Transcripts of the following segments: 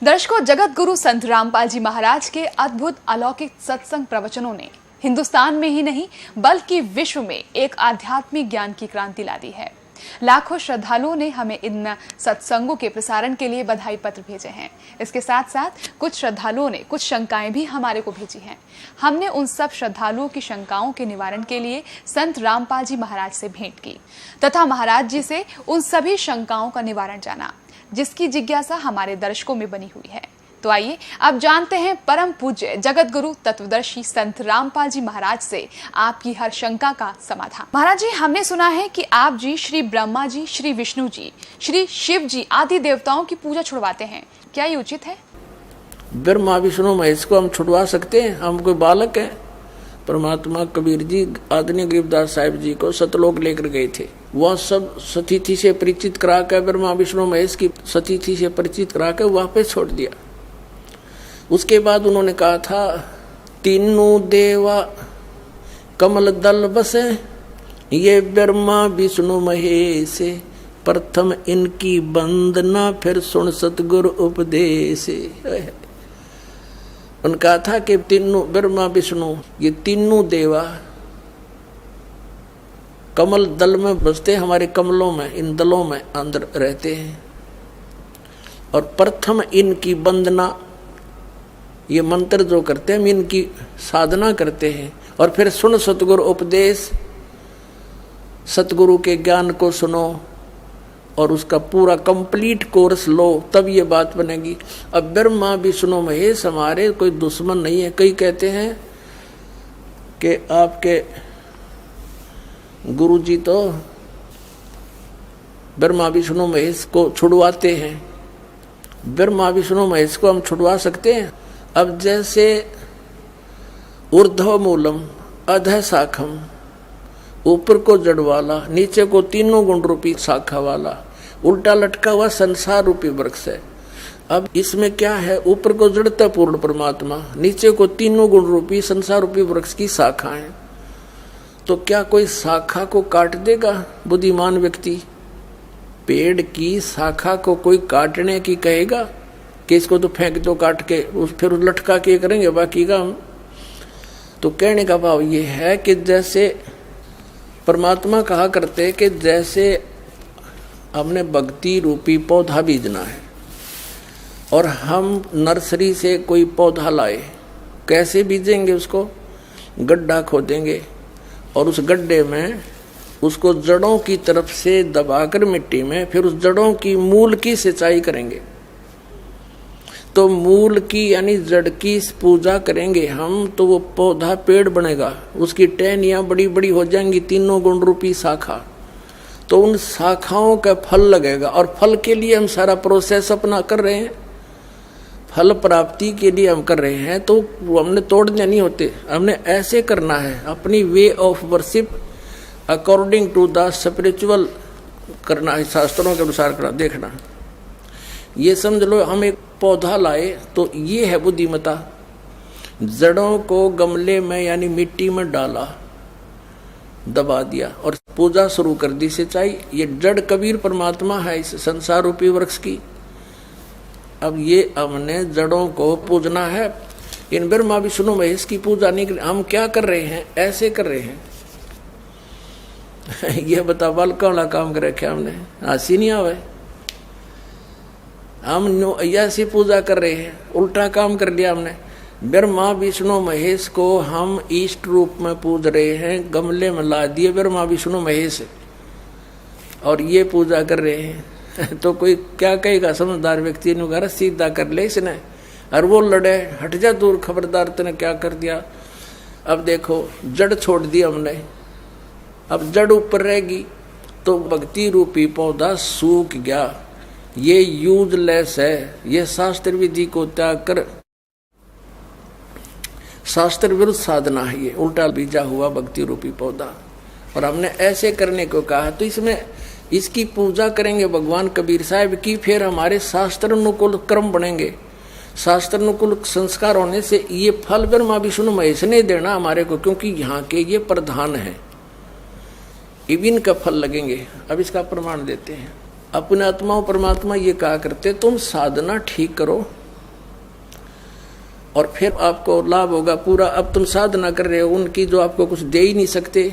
दर्शकों, जगत गुरु संत रामपाल जी महाराज के अद्भुत अलौकिक सत्संग प्रवचनों ने हिंदुस्तान में ही नहीं बल्कि विश्व में एक आध्यात्मिक ज्ञान की क्रांति ला दी है। लाखों श्रद्धालुओं ने हमें इन सत्संगों के प्रसारण के लिए बधाई पत्र भेजे हैं। इसके साथ साथ कुछ श्रद्धालुओं ने कुछ शंकाएं भी हमारे को भेजी हैं। हमने उन सब श्रद्धालुओं की शंकाओं के निवारण के लिए संत रामपाल जी महाराज से भेंट की तथा महाराज जी से उन सभी शंकाओं का निवारण जाना, जिसकी जिज्ञासा हमारे दर्शकों में बनी हुई है। तो आइए अब जानते हैं परम पूज्य जगत गुरु तत्वदर्शी संत रामपाल जी महाराज से आपकी हर शंका का समाधान। महाराज जी, हमने सुना है कि आप जी श्री ब्रह्मा जी, श्री विष्णु जी, श्री शिव जी आदि देवताओं की पूजा छुड़वाते हैं, क्या ये उचित है? ब्रह्मा विष्णु महेश को हम छुड़वा सकते हैं? हम कोई बालक हैं? परमात्मा कबीर जी आदरणीय गरीबदास साहिब जी को सतलोक लेकर गए थे। वह सब सतीथि से परिचित करा कर ब्रह्मा विष्णु महेश की सतीथि से परिचित करा कर वापस छोड़ दिया। उसके बाद उन्होंने कहा था, तीनों देवा कमल दल बसे, ये ब्रह्मा विष्णु महेश, प्रथम इनकी वंदना फिर सुन सतगुरु उपदेश। उन्होंने कहा था कि तीनों ब्रह्मा विष्णु ये तीनों देवा कमल दल में बसते, हमारे कमलों में, इन दलों में अंदर रहते हैं, और प्रथम इनकी वंदना, ये मंत्र जो करते हैं हम इनकी साधना करते हैं, और फिर सुन सतगुरु उपदेश, सतगुरु के ज्ञान को सुनो और उसका पूरा कंप्लीट कोर्स लो, तब ये बात बनेगी। अब ब्रह्मा विष्णु महेश हमारे कोई दुश्मन नहीं है। कई कहते हैं कि आपके गुरु जी तो ब्रह्मा विष्णु महेश को छुड़वाते हैं। ब्रह्मा विष्णु महेश को हम छुड़वा सकते हैं? अब जैसे ऊर्ध्व मूलम अधः शाखम, ऊपर को जड़ वाला, नीचे को तीनों गुण रूपी शाखा वाला, उल्टा लटका हुआ संसार रूपी वृक्ष है। अब इसमें क्या है? ऊपर को जड़ता पूर्ण परमात्मा, नीचे को तीनों गुण रूपी संसार रूपी वृक्ष की शाखा है। तो क्या कोई शाखा को काट देगा बुद्धिमान व्यक्ति? पेड़ की शाखा को कोई काटने की कहेगा कि इसको तो फेंक दो काट के, फिर लटका के करेंगे बाकी का हम? तो कहने का भाव ये है कि जैसे परमात्मा कहा करते कि जैसे हमने भक्ति रूपी पौधा बीजना है और हम नर्सरी से कोई पौधा लाए, कैसे बीजेंगे? उसको गड्ढा खोदेंगे और उस गड्ढे में उसको जड़ों की तरफ से दबाकर मिट्टी में, फिर उस जड़ों की मूल की सिंचाई करेंगे। तो मूल की यानी जड़ की पूजा करेंगे हम, तो वो पौधा पेड़ बनेगा, उसकी टहनियाँ बड़ी बड़ी हो जाएंगी, तीनों गुण रूपी शाखा। तो उन शाखाओं का फल लगेगा, और फल के लिए हम सारा प्रोसेस अपना कर रहे हैं, फल प्राप्ति के लिए हम कर रहे हैं। तो वो हमने तोड़ने नहीं होते, हमने ऐसे करना है, अपनी way of worship according to the spiritual करना है, शास्त्रों के अनुसार करना। देखना, ये समझ लो हम एक पौधा लाए तो ये है बुद्धिमता। जड़ों को गमले में यानी मिट्टी में डाला, दबा दिया और पूजा शुरू कर दी, सिंचाई। ये जड़ कबीर परमात्मा है इस संसार रूपी वृक्ष की। अब ये हमने जड़ों को पूजना है, इन ब्रह्मा विष्णु महेश की पूजा नहीं कर। हम क्या कर रहे हैं? ऐसे कर रहे हैं। यह बता बाल कौड़ा काम कर रखे हमने, हंसी नहीं आवे। हम ऐसी पूजा कर रहे हैं, उल्टा काम कर लिया हमने। ब्रह्मा विष्णु महेश को हम इष्ट रूप में पूज रहे हैं, गमले में ला दिए ब्रह्मा विष्णु महेश और ये पूजा कर रहे हैं। तो कोई क्या कहेगा? समझदार व्यक्ति ने कहा सीधा कर ले इसने, और वो लड़े, हट जा दूर, खबरदार तूने क्या कर दिया। अब देखो जड़ छोड़ दी हमने, अब जड़ ऊपर रहेगी तो भक्ति रूपी पौधा सूख गया, ये यूजलेस है। ये शास्त्र विधि को त्याग कर शास्त्र विरुद्ध साधना है, ये उल्टा बीजा हुआ भक्ति रूपी पौधा। और हमने ऐसे करने को कहा, तो इसमें इसकी पूजा करेंगे भगवान कबीर साहब की, फिर हमारे शास्त्र अनुकूल कर्म बनेंगे। शास्त्र अनुकूल संस्कार होने से ये फल ब्रह्मा विष्णु महेश ने देना हमारे को, क्योंकि यहाँ के ये प्रधान है, इबिन का फल लगेंगे। अब इसका प्रमाण देते हैं। अपने आत्मा परमात्मा ये कहा करते, तुम साधना ठीक करो, और फिर आपको लाभ होगा पूरा। अब तुम साधना कर रहे हो उनकी जो आपको कुछ दे ही नहीं सकते।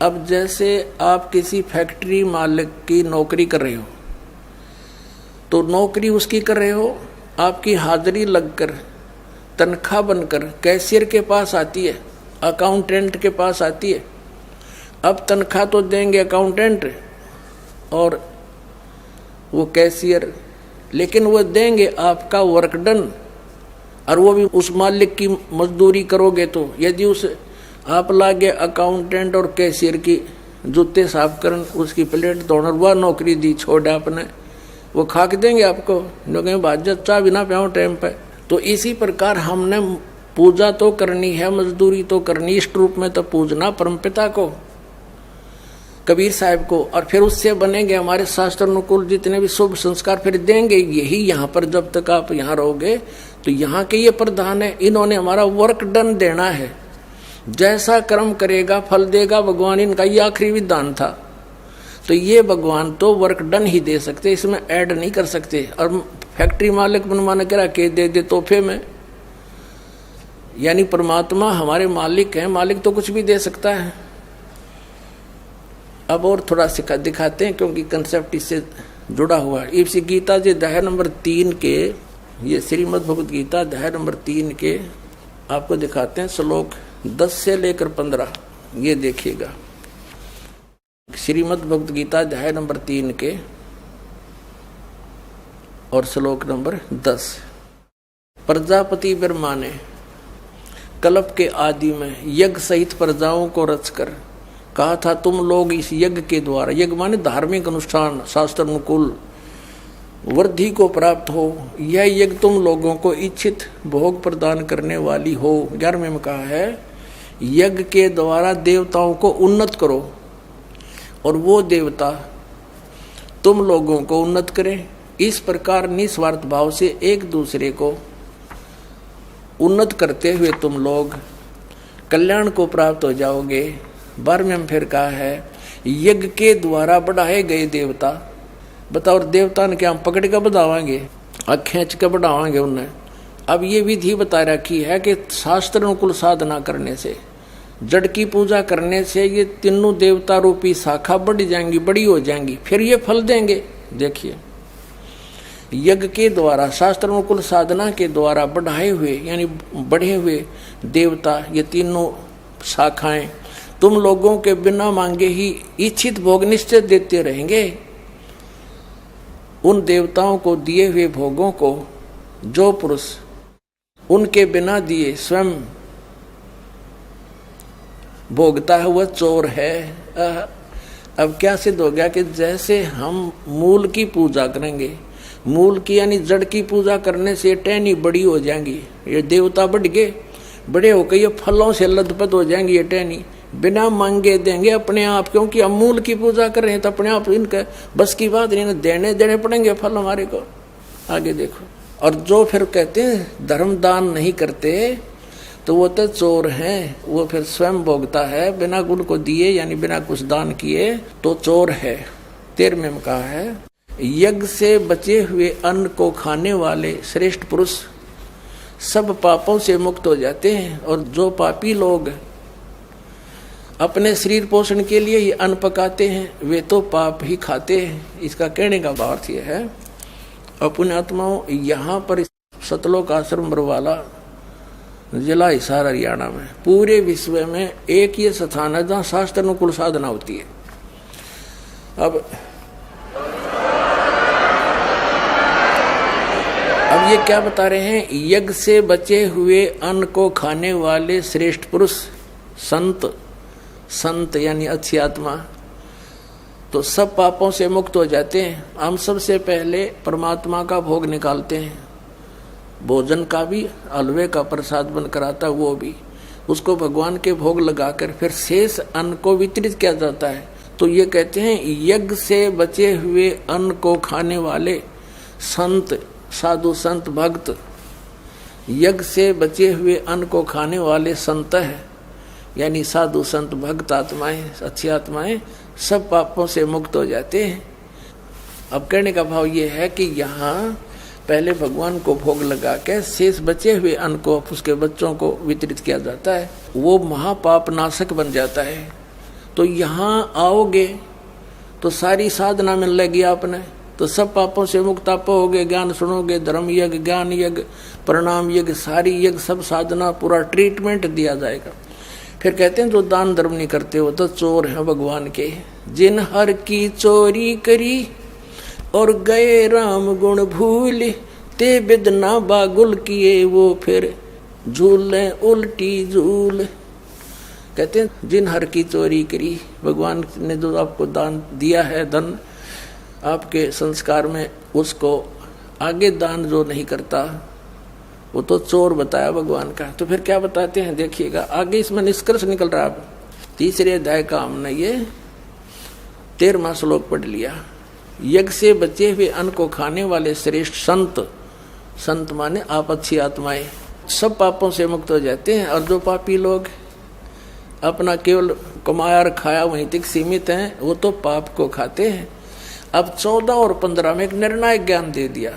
अब जैसे आप किसी फैक्ट्री मालिक की नौकरी कर रहे हो, तो नौकरी उसकी कर रहे हो, आपकी हाजिरी लगकर तनख्वाह बनकर कैशियर के पास आती है, अकाउंटेंट के पास आती है। अब तनख्वाह तो देंगे अकाउंटेंट और वो कैशियर, लेकिन वो देंगे आपका वर्क डन, और वो भी उस मालिक की मजदूरी करोगे। तो यदि उस आप लागे अकाउंटेंट और कैशियर की जूते साफ करन, उसकी प्लेट धोना, वह नौकरी दी छोड़ आपने, वो खा के देंगे आपको, लोग बाजत चाह बिना प्याओ टाइम पे। तो इसी प्रकार हमने पूजा तो करनी है, मजदूरी तो करनी, इष्ट रूप में तो पूजना परमपिता को, कबीर साहब को, और फिर उससे बनेंगे हमारे शास्त्र अनुकूल जितने भी शुभ संस्कार फिर देंगे। यही यहाँ पर जब तक आप यहाँ रहोगे तो यहाँ के ये प्रधान है, इन्होंने हमारा वर्क डन देना है। जैसा कर्म करेगा फल देगा भगवान, इनका ये आखिरी विधान था। तो ये भगवान तो वर्क डन ही दे सकते, इसमें ऐड नहीं कर सकते। और फैक्ट्री मालिक मनमाना करा के दे तोहफे में, यानी परमात्मा हमारे मालिक हैं, मालिक तो कुछ भी दे सकता है। अब और थोड़ा दिखाते हैं क्योंकि कंसेप्ट इससे जुड़ा हुआ है। इसी गीता जी अध्याय नंबर 3 के, ये श्रीमद् भगवत गीता अध्याय नंबर 3 के आपको दिखाते हैं श्लोक 10 से लेकर 15। ये देखिएगा, श्रीमद् भगवत गीता अध्याय नंबर 3 के और श्लोक नंबर 10। प्रजापति ब्रह्मा ने कल्प के आदि में यज्ञ सहित प्रजाओं को रचकर कहा था, तुम लोग इस यज्ञ के द्वारा, यज्ञ माने धार्मिक अनुष्ठान, शास्त्र अनुकूल वृद्धि को प्राप्त हो। यह यज्ञ तुम लोगों को इच्छित भोग प्रदान करने वाली हो। 11वें में कहा है, यज्ञ के द्वारा देवताओं को उन्नत करो और वो देवता तुम लोगों को उन्नत करें। इस प्रकार निस्वार्थ भाव से एक दूसरे को उन्नत करते हुए तुम लोग कल्याण को प्राप्त हो जाओगे। 12वें में फिर कहा है, यज्ञ के द्वारा बढ़ाए गए देवता, बताओ देवता ने क्या हम पकड़ कर बढ़ावाएंगे, खींच कर बढ़ावाएंगे उन्हें। अब ये विधि बता रखी है कि शास्त्र अनुकूल साधना करने से, जड़ की पूजा करने से ये तीनों देवता रूपी शाखा बढ़ जाएंगी, बड़ी हो जाएंगी, फिर ये फल देंगे। देखिए, यज्ञ के द्वारा, शास्त्र अनुकूल साधना के द्वारा बढ़ाए हुए यानी बढ़े हुए देवता, ये तीनों शाखाएं तुम लोगों के बिना मांगे ही इच्छित भोग निश्चित देते रहेंगे। उन देवताओं को दिए हुए भोगों को जो पुरुष उनके बिना दिए स्वयं भोगता है वह चोर है। अब क्या सिद्ध हो गया कि जैसे हम मूल की पूजा करेंगे, मूल की यानी जड़ की पूजा करने से टहनी बड़ी हो जाएंगी, ये देवता बढ़ गए, बड़े होकर ये फलों से लथपथ हो जाएंगी, ये टहनी बिना मांगे देंगे अपने आप, क्योंकि हम मूल की पूजा कर रहे हैं तो अपने आप इनका बस की बात नहीं, देने पड़ेंगे फल हमारे को। आगे देखो, और जो फिर कहते हैं धर्म दान नहीं करते तो वो तो चोर हैं, वो फिर स्वयं भोगता है बिना गुण को दिए यानी बिना कुछ दान किए तो चोर है। 13वें में कहा है, यज्ञ से बचे हुए अन्न को खाने वाले श्रेष्ठ पुरुष सब पापों से मुक्त हो जाते हैं, और जो पापी लोग अपने शरीर पोषण के लिए ये अन्न पकाते हैं वे तो पाप ही खाते हैं। इसका कहने का भाव यह है, अपने आत्माओं, यहाँ पर सतलोक आश्रम बरवाला जिला हिसार हरियाणा में पूरे विश्व में एक ये स्थान है जहाँ शास्त्र अनुकूल साधना होती है। अब ये क्या बता रहे हैं, यज्ञ से बचे हुए अन्न को खाने वाले श्रेष्ठ पुरुष संत यानी अच्छी आत्मा तो सब पापों से मुक्त हो जाते हैं। हम सबसे पहले परमात्मा का भोग निकालते हैं, भोजन का भी, हलवे का प्रसाद बनकर आता वो भी, उसको भगवान के भोग लगाकर फिर शेष अन्न को वितरित किया जाता है। तो ये कहते हैं यज्ञ से बचे हुए अन्न को खाने वाले संत, साधु संत भक्त, यज्ञ से बचे हुए अन्न को खाने वाले संत है यानी साधु संत भक्त आत्माएं, अच्छी आत्माएं सब पापों से मुक्त हो जाते हैं। अब कहने का भाव ये है कि यहाँ पहले भगवान को भोग लगा के शेष बचे हुए अन्न को उसके बच्चों को वितरित किया जाता है, वो महापाप नाशक बन जाता है। तो यहाँ आओगे तो सारी साधना मिल लेगी आपने, तो सब पापों से मुक्त आप होगे। ज्ञान सुनोगे, धर्म यज्ञ, ज्ञान यज्ञ, प्रणाम यज्ञ, सारी यज्ञ, सब साधना, पूरा ट्रीटमेंट दिया जाएगा। फिर कहते हैं जो दान धर्म नहीं करते वो तो चोर हैं भगवान के। जिन हर की चोरी करी और गए राम गुण भूल, ते बिदना बागुल किए वो फिर झूले उल्टी झूल। कहते हैं जिन हर की चोरी करी, भगवान ने जो आपको दान दिया है, धन आपके संस्कार में, उसको आगे दान जो नहीं करता वो तो चोर बताया भगवान का। तो फिर क्या बताते हैं देखिएगा आगे, इसमें निष्कर्ष निकल रहा है। तीसरे अध्याय का हमने ये 13वां श्लोक पढ़ लिया। यज्ञ से बचे हुए अन्न को खाने वाले श्रेष्ठ संत, संत माने आप अच्छी आत्माएं, सब पापों से मुक्त हो जाते हैं। और जो पापी लोग अपना केवल कमाया और खाया वहीं तक सीमित हैं, वो तो पाप को खाते हैं। अब 14 और 15 में एक निर्णायक ज्ञान दे दिया।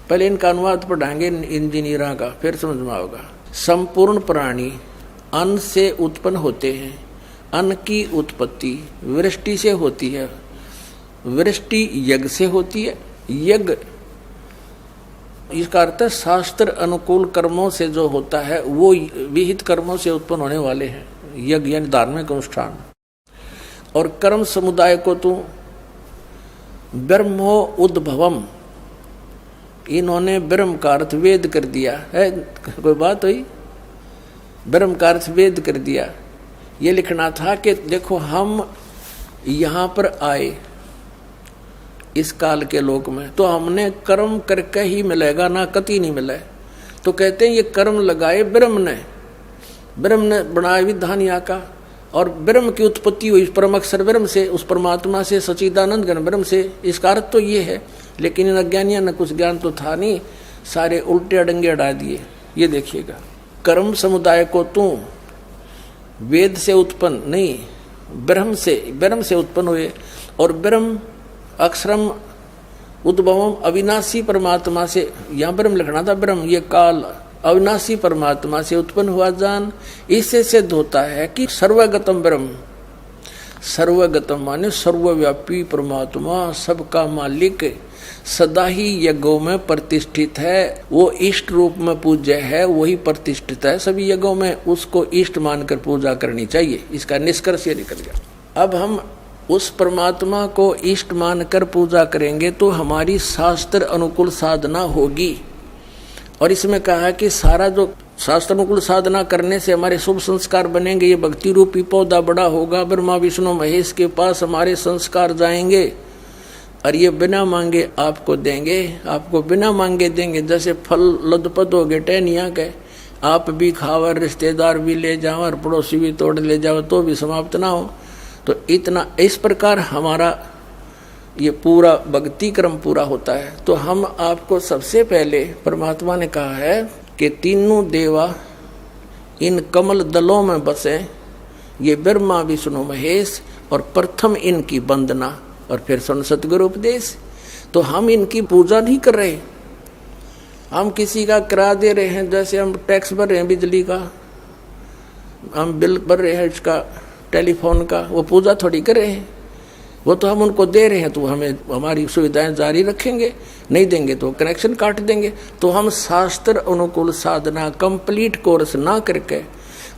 पहले इनका अनुवाद पढ़ाएंगे इंजीनियरों का, फिर समझ में आएगा। संपूर्ण प्राणी अन्न से उत्पन्न होते हैं। अन्न की उत्पत्ति वृष्टि से होती है, वृष्टि यज्ञ से होती है। यज्ञ इसका अर्थ है शास्त्र अनुकूल कर्मों से जो होता है वो विहित कर्मों से उत्पन्न होने वाले हैं, यज्ञ यानी धार्मिक अनुष्ठान। और कर्म समुदाय को तो ब्रह्मो उद्भवम, इन्होंने ब्रह्म का अर्थ वेद कर दिया है। कोई बात हुई? ब्रह्म का अर्थ वेद कर दिया। ये लिखना था कि देखो हम यहाँ पर आए इस काल के लोक में, तो हमने कर्म करके ही मिलेगा, ना कति नहीं मिले। तो कहते हैं ये कर्म लगाए ब्रह्म ने बनाया विधान यहाँ का, और ब्रह्म की उत्पत्ति हुई परम अक्षर ब्रह्म से, उस परमात्मा से, सच्चिदानंद घन ब्रह्म से। इसका अर्थ तो ये है, लेकिन इन अज्ञानियों ने कुछ ज्ञान तो था नहीं, सारे उल्टे अडंगे अड़ा दिए। ये देखिएगा, कर्म समुदाय को तू वेद से उत्पन्न नहीं, ब्रह्म से उत्पन्न हुए। और ब्रह्म अक्षरम उद्भवम अविनाशी परमात्मा से, यहाँ ब्रह्म लिखना था, ब्रह्म ये काल अविनाशी परमात्मा से उत्पन्न हुआ जान। इससे सिद्ध होता है कि सर्वगतम ब्रह्म, सर्वगतम माने सर्वव्यापी परमात्मा, सबका मालिक, सदा ही यज्ञों में प्रतिष्ठित है। वो इष्ट रूप में पूज्य है, वही प्रतिष्ठित है सभी यज्ञों में, उसको इष्ट मानकर पूजा करनी चाहिए। इसका निष्कर्ष ये निकल गया। अब हम उस परमात्मा को इष्ट मानकर पूजा करेंगे तो हमारी शास्त्र अनुकूल साधना होगी। और इसमें कहा है कि सारा जो शास्त्र अनुकूल साधना करने से हमारे शुभ संस्कार बनेंगे। ये भक्ति रूपी पौधा बड़ा होगा, ब्रह्मा विष्णु महेश के पास हमारे संस्कार जाएंगे, और ये बिना मांगे आपको देंगे, आपको बिना मांगे देंगे। जैसे फल लदपत हो गए टहनिया के, आप भी खाओ, रिश्तेदार भी ले जाओ, और पड़ोसी भी तोड़ ले जाओ तो भी समाप्त ना हो। तो इतना इस प्रकार हमारा ये पूरा भक्ति क्रम पूरा होता है। तो हम आपको सबसे पहले परमात्मा ने कहा है कि तीनों देवा इन कमल दलों में बसे, ये ब्रह्मा विष्णु महेश, और प्रथम इनकी वंदना और फिर सुन सतगुरु उपदेश। तो हम इनकी पूजा नहीं कर रहे, हम किसी का किराया दे रहे हैं। जैसे हम टैक्स भर रहे हैं बिजली का, हम बिल भर रहे हैं इसका टेलीफोन का, वो पूजा थोड़ी कर रहे हैं, वो तो हम उनको दे रहे हैं। तो हमें हमारी सुविधाएं जारी रखेंगे, नहीं देंगे तो कनेक्शन काट देंगे। तो हम शास्त्र अनुकूल साधना कंप्लीट कोर्स ना करके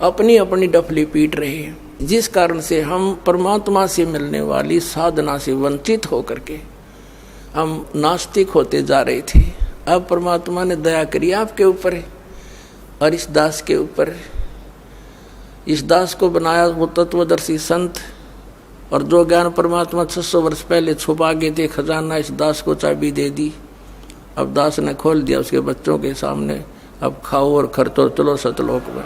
अपनी अपनी डफली पीट रहे हैं, जिस कारण से हम परमात्मा से मिलने वाली साधना से वंचित होकर के हम नास्तिक होते जा रहे थे। अब परमात्मा ने दया करी आपके ऊपर और इस दास के ऊपर। इस दास को बनाया वो तत्वदर्शी संत, और जो ज्ञान परमात्मा 600 वर्ष पहले छुपा गए थे खजाना, इस दास को चाबी दे दी। अब दास ने खोल दिया उसके बच्चों के सामने, अब खाओ और खर्चो, चलो सतलोक में।